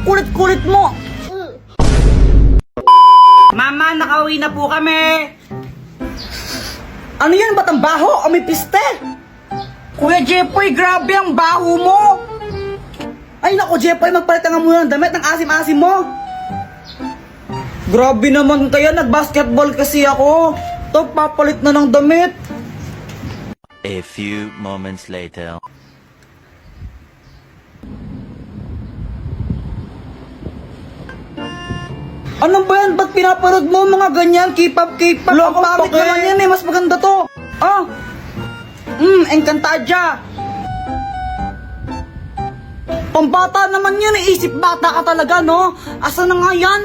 kulit-kulit mo. Mama, nakauwi na po kami. Ano yan? Ba't ang baho? O may piste? Kuya Jepoy, grabe ang baho mo. Ay nako Jepoy, magpalit ka nga muna ng damit ng asim-asim mo. Grabe naman kaya, nag-basketball kasi ako. Top, papalit na ng damit. A few moments later. Ano ba yan? Ba't pinaparod mo mga ganyan? K-pop, K-pop. Ang pangit naman yan eh. Mas maganda to. Ah. Encantadia. Pambata naman yan eh. Isip bata ka talaga, no? Asa na nga yan?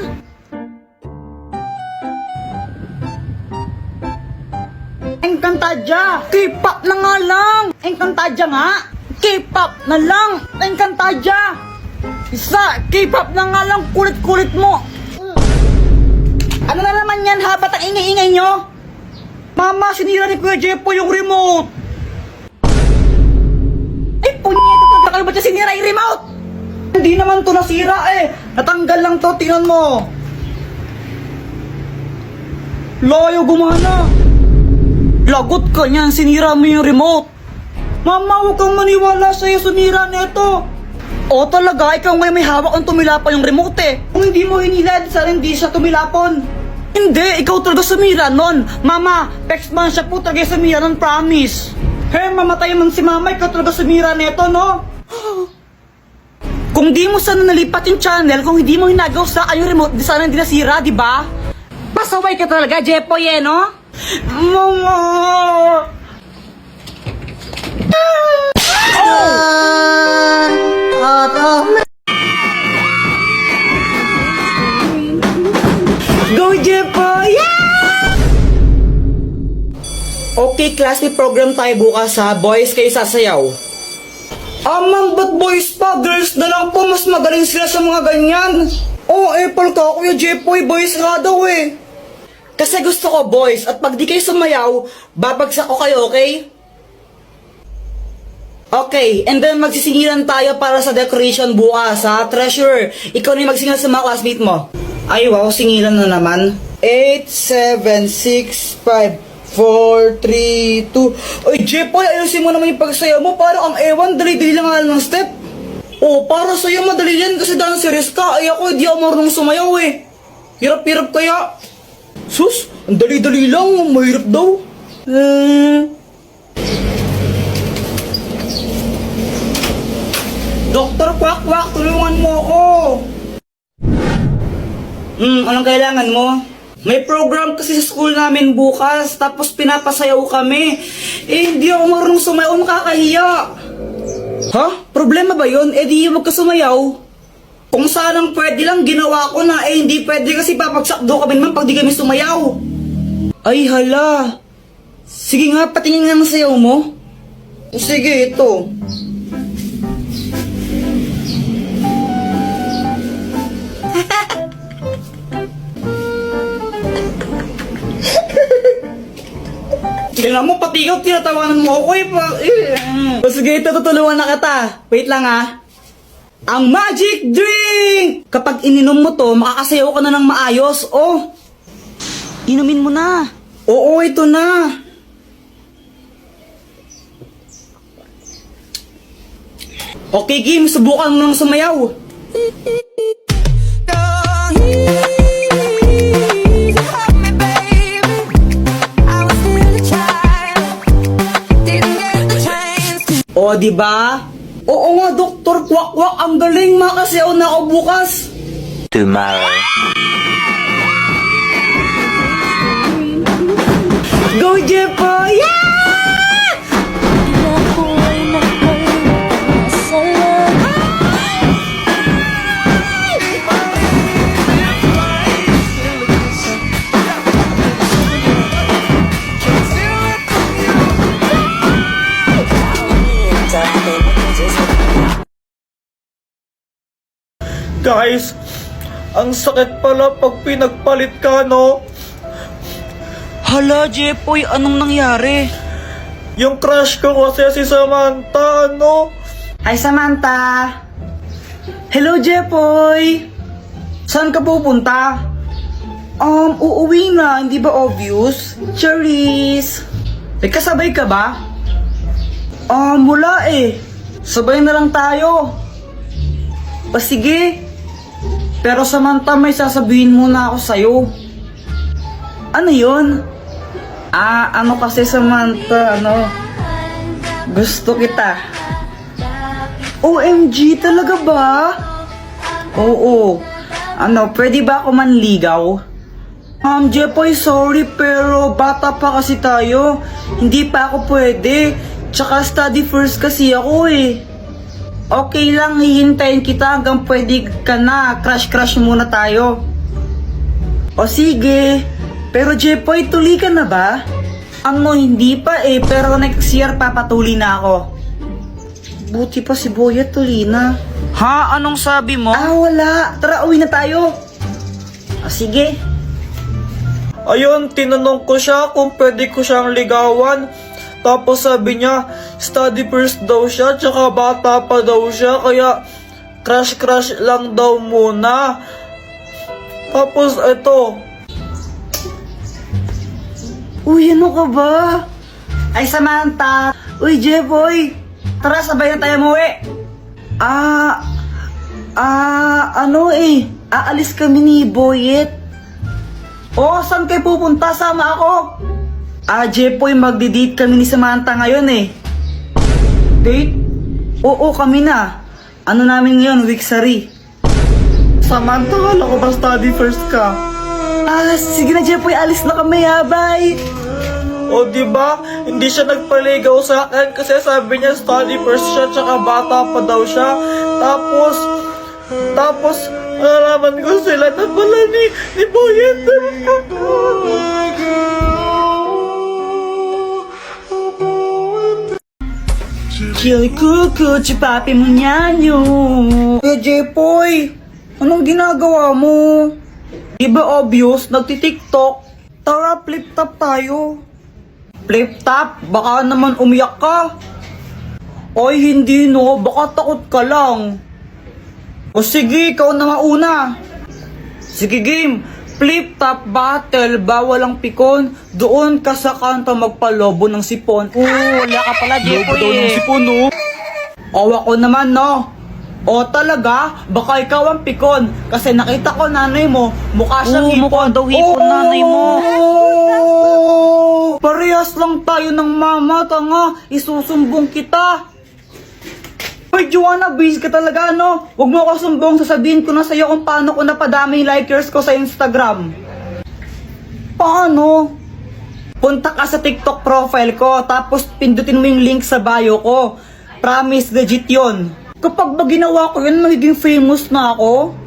Encantadia. K-pop na nga lang. Encantadia nga. K-pop na lang. Encantadia. Isa, K-pop na nga lang. Kulit-kulit mo. Ano na naman yan ha? Ba't ang ingay-ingay nyo? Mama, sinira ni Kuya Jepo yung remote. Ay, punyeta talaga kayo. Ba't siya sinira yung remote? Hindi naman to nasira eh. Natanggal lang to, tingnan mo. Layo gumana. Lagot ka niyan, sinira mo yung remote. Mama, huwag kang maniwala sa'yo, sinira nito. O talaga, ikaw ngayon may hawak ang tumilapon yung remote eh. Kung hindi mo hinilad, sana hindi siya tumilapon. Hindi, ikaw talaga sumira nun. Mama, Pexman siya po talaga sumira nun, promise. Hey, mamatay man si mama, ikaw talaga sumira nito, no? Kung di mo sana nalipat yung channel, kung hindi mo hinagaw sa yung remote, di sana hindi nasira, di ba? Pasaway ka talaga, Jepoy eh, no? Mama! Go Jepoy! Yeah! Okay, class, may program tayo bukas ha. Boys, kayo sasayaw. Ma'am, ba't boys pa? Girls na lang po, mas magaling sila sa mga ganyan. Apple ka, Kuya Jepoy, boys nga daw eh. Kasi gusto ko boys, at pag di kayo sumayaw, babagsak ko kayo, okay? Okay, and then magsisingilan tayo para sa decoration bukas ha. Treasure, ikaw na yung magsingilan sa mga classmate mo. Ay wow, singilan na naman. 8, 7, 6, 5, 4, 3, 2. Ay Jepoy, ayusin mo naman yung pagsayaw mo. Parang ang ewan, dali-dali lang nga ng step. Para sa'yo madali yan kasi dancerist ka. Ay ako, di ako marunong sumayaw eh. Hirap-hirap kaya. Sus, ang dali-dali lang, mahirap daw. Doktor Kwak-Kwak, tulungan mo ako. Anong kailangan mo? May program kasi sa school namin bukas, tapos pinapasayaw kami. Hindi ako marunong sumayaw, makakahiya. Ha? Problema ba yun? Di wag ka sumayaw. Kung sanang pwede lang, ginawa ko na. Hindi pwede kasi papagsak daw kami naman pag di kami sumayaw. Ay hala. Sige nga, patingin nga ng sayaw mo. Sige, ito. Tingnan mo, pati ikaw, tinatawanan mo ako eh. Sige, ito, tutulungan na kita. Wait lang ha. Ang magic drink! Kapag ininom mo to, makakasayaw ka na ng maayos. Inumin mo na. Oo, ito na. Okay, Kim, subukan mo nang sumayaw. Diba? Oo nga, Doktor Kwak-Kwak, ang galing, makasayaw na ako bukas. Tomorrow. Go, Jepoy! Yeah! Guys, ang sakit pala pag pinagpalit ka, no? Hala, Jepoy, anong nangyari? Yung crush ko kasi si Samantha, no? Hi, Samantha! Hello, Jepoy! Saan ka pupunta? Uuwi na, hindi ba obvious? Charis! May kasabay ka ba? Wala eh. Sabay na lang tayo. O sige. Pero Samantha, may sasabihin muna ako sa'yo. Ano yun? Ano kasi Samantha, gusto kita. OMG, talaga ba? Oo. Pwede ba ako manligaw? Jepoy, sorry pero bata pa kasi tayo. Hindi pa ako pwede. Tsaka study first kasi ako eh. Okay lang, hihintayin kita hanggang pwede ka na. Crush muna tayo. O sige. Pero Jepoy, tuli ka na ba? Hindi pa eh. Pero next year papatuli na ako. Buti pa si Boya tuli na. Ha? Anong sabi mo? Wala. Tara, uwi na tayo. O sige. Ayun, tinanong ko siya kung pwede ko siyang ligawan. Tapos sabi niya, study first daw siya, tsaka bata pa daw siya, kaya crush lang daw muna. Tapos eto. Uy, ano ka ba? Ay, Samantha. Uy, Jepoy. Tara, sabay na tayo umuwi. Aalis kami ni Boyet. Saan kayo pupunta? Sama ako. Jepoy, magdi-date kami ni Samantha ngayon eh. Date? Oo, kami na. Ano namin ngayon, weeksary. Samantha, wala ko ba study first ka? Sige na Jepoy, alis na kami ha, bye. O diba, hindi siya nagpaligaw sa akin kasi sabi niya study first siya, tsaka bata pa daw siya. Tapos, nalaman ko sila na pala ni Boyet. Chili kuku, chupapi mo nyanyo. Jepoy, anong ginagawa mo? Di ba obvious, nagtitiktok? Tara, flip top tayo. Flip top? Baka naman umiyak ka. Oy, hindi no, baka takot ka lang. O sige, ikaw na mauna. Sige game, flip top battle, bawal ang pikon. Doon ka sa kanto magpalobo ng sipon. Wala ka pala, Jepoy. Lobo daw ng sipon, no? Ako naman, no? O talaga, baka ikaw ang pikon. Kasi nakita ko nanay mo, mukha siyang hipon. Mukha daw hipon nanay mo. Parehas lang tayo ng mama, tanga. Isusumbong kita. Hoy, Joanna, busy ka talaga, no? Huwag mo ako sumbong, sasabihin ko na sa'yo kung paano ko napadami yung likers ko sa Instagram. Paano? Punta ka sa TikTok profile ko, tapos pindutin mo yung link sa bio ko. Promise, legit yun. Kapag ba ginawa ko yun, magiging famous na ako?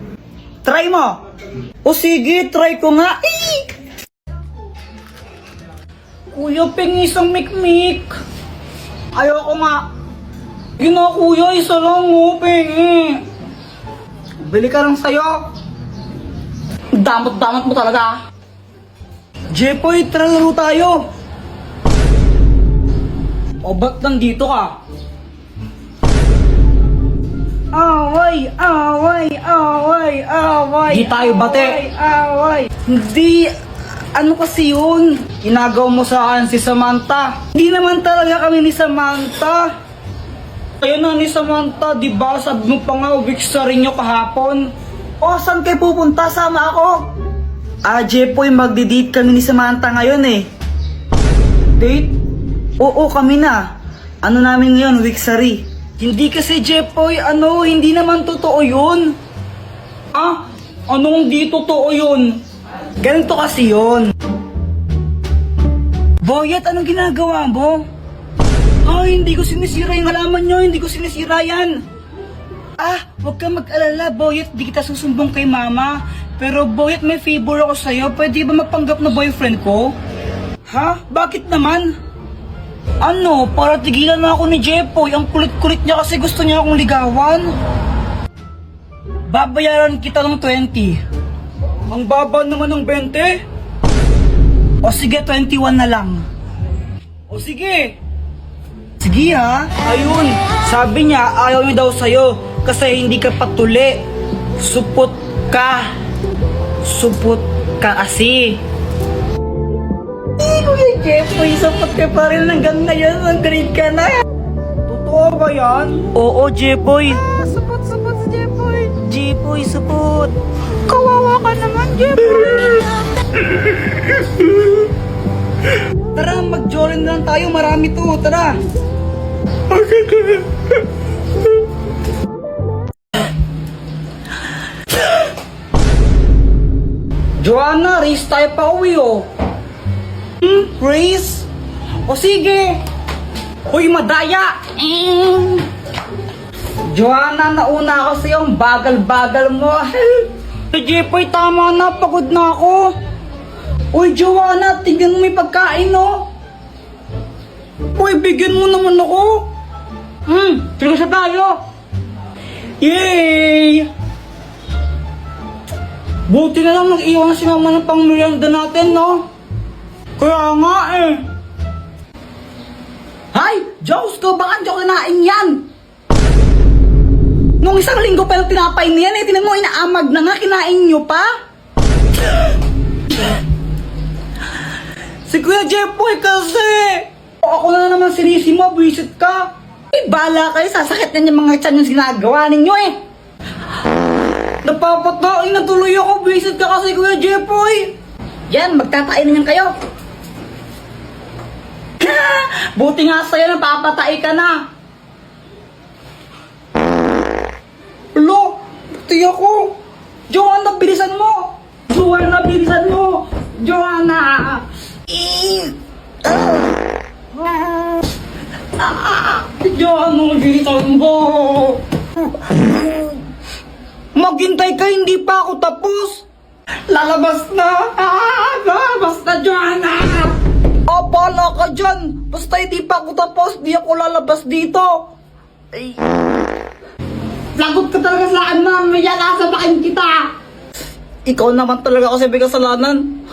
Try mo! O sige, try ko nga. Kuya, pengi isang mikmik. Ayoko nga. Gina kuya, isa lang mo, pengi. Bili ka lang sa'yo. Damot-damot mo talaga. Jepoy, tara laro tayo. O ba't nandito ka? Away. Di tayo bate. Away. Hindi, ano kasi yun? Inagaw mo sa akin si Samantha. Hindi naman talaga kami ni Samantha. Kayo na ni Samantha, di ba? Sabi mo pa nga, weeksary nyo kahapon. Saan kayo pupunta? Sama ako. Jepoy, magdi-date kami ni Samantha ngayon eh. Date? Oo, kami na. Ano namin ngayon, weeksary. Hindi kasi Jepoy, hindi naman totoo yun. Anong di totoo yun? Ganito kasi yun. Boyet, anong ginagawa mo? Hindi ko sinisira yung halaman nyo, hindi ko sinisira yan. Huwag kang mag-alala, Boyet, di kita susumbong kay mama. Pero Boyet, may favor ako sa'yo, pwede ba magpanggap na boyfriend ko? Bakit naman? Para tigilan na ako ni Jepoy, ang kulit-kulit niya kasi gusto niya akong ligawan. Babayaran kita ng 20. Ang baba naman ng 20? O sige, 21 na lang. O sige. Sige ha. Ayun, sabi niya ayaw niya daw sa'yo. Kasi hindi ka patuli. Supot ka. Supot ka kasi. Kuya Jeffoy, supot ka pa rin hanggang ngayon. Ang grade ka na. Totoo ba yan? Oo, Jeffoy. Supot si Jeffoy. Jeffoy, supot. Kawawa ka naman, Jeffoy. Tara, mag-jorin lang tayo. Marami to. Tara. Joanna, race tayo pa uwi oh. Race? O sige. Uy, madaya. Joanna, nauna ako sa iyong bagal-bagal mo. Jeffoy, tama na. Pagod na ako. Uy, Joanna, tignan mo may pagkain, no? Uy, bigyan mo naman ako. Sige sa tayo. Yay! Buti na lang nag-iwan si mama ng pang-merienda natin, no? Kaya nga eh. Hay! Diyos ko, baka di ako kinain yan. Nung isang linggo pa yung tinapay niyan eh. Tinan mo, inaamag na nga, kinain nyo pa. Si Kuya Jeffoy kasi. Ako na naman sinisi mo, buwisit ka. Eh, bala kayo, sasakit na yung mga tiyan yung ginagawa ninyo eh. Napapatain na tuloy ako, buwisit ka kasi Kuya Jeffoy. Yan, magtatain na yan kayo. Buti nga sa'yo, napapatay ka na. Lo, buti ako. Joanna, bilisan mo. Joanna, bilisan mo. Joanna. Joanna, bilisan mo. Maghintay ka, hindi pa ako tapos. Lalabas na. Lalabas na, Joanna. Bala ka dyan. Basta hindi pa ako tapos, di ako lalabas dito. Ay. Lagot ka talaga sa akin, mamaya kasabakin kita. Ikaw naman talaga kasi may kasalanan.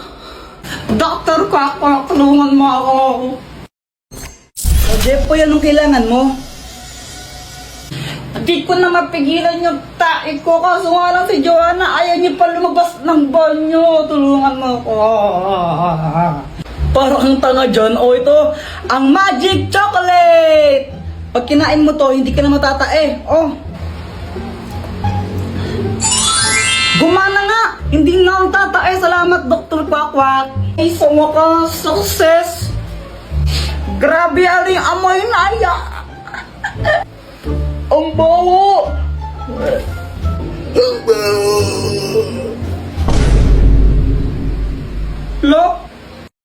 Doktor ko ako, tulungan mo ako. O Jeffoy, anong kailangan mo? Di ko na mapigilan yung tae ko, kaso nga lang si Joanna, ayaw niya pa lumabas ng banyo. Tulungan mo ako. Parang ang tanga dyan. O ito, ang magic chocolate! Pag kinain mo to, hindi ka na matatae. Oh. Gumana nga! Hindi na akong tatae. Salamat, Dr. Quack. Ay, sa wakas, success! Grabe, aling amoy na aya! Ang bawo! Ang bawo! Lo?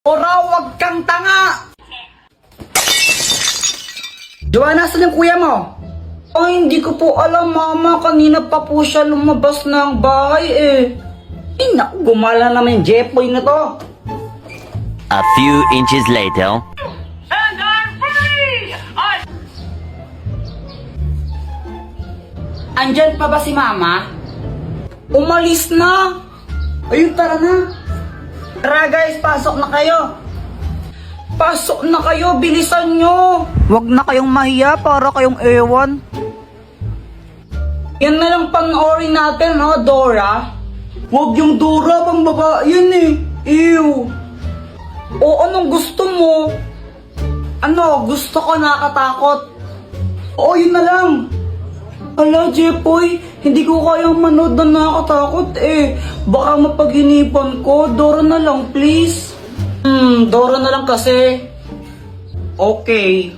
Ora, wag kang tanga! Joanna, saan yung kuya mo? Ay, hindi ko po alam, mama. Kanina pa po siya lumabas ng bahay eh. Ay, naku, gumala naman yung Jeffoy na to. A few inches later. Andyan pa ba si mama? Umalis na. Ayun, tara na. Tara guys, pasok na kayo. Pasok na kayo, bilisan nyo. Huwag na kayong mahiya para kayong ewan. Yan na lang panoorin natin, no, Dora? Huwag yung Dora, pang babae yun eh. Ew. O anong gusto mo? Ano, gusto ko nakatakot. Oo, yun na lang. Ala, Jeffoy, hindi ko kayang manood na nakakatakot eh. Baka mapaginipan ko. Dora na lang, please. Dora na lang kasi. Okay.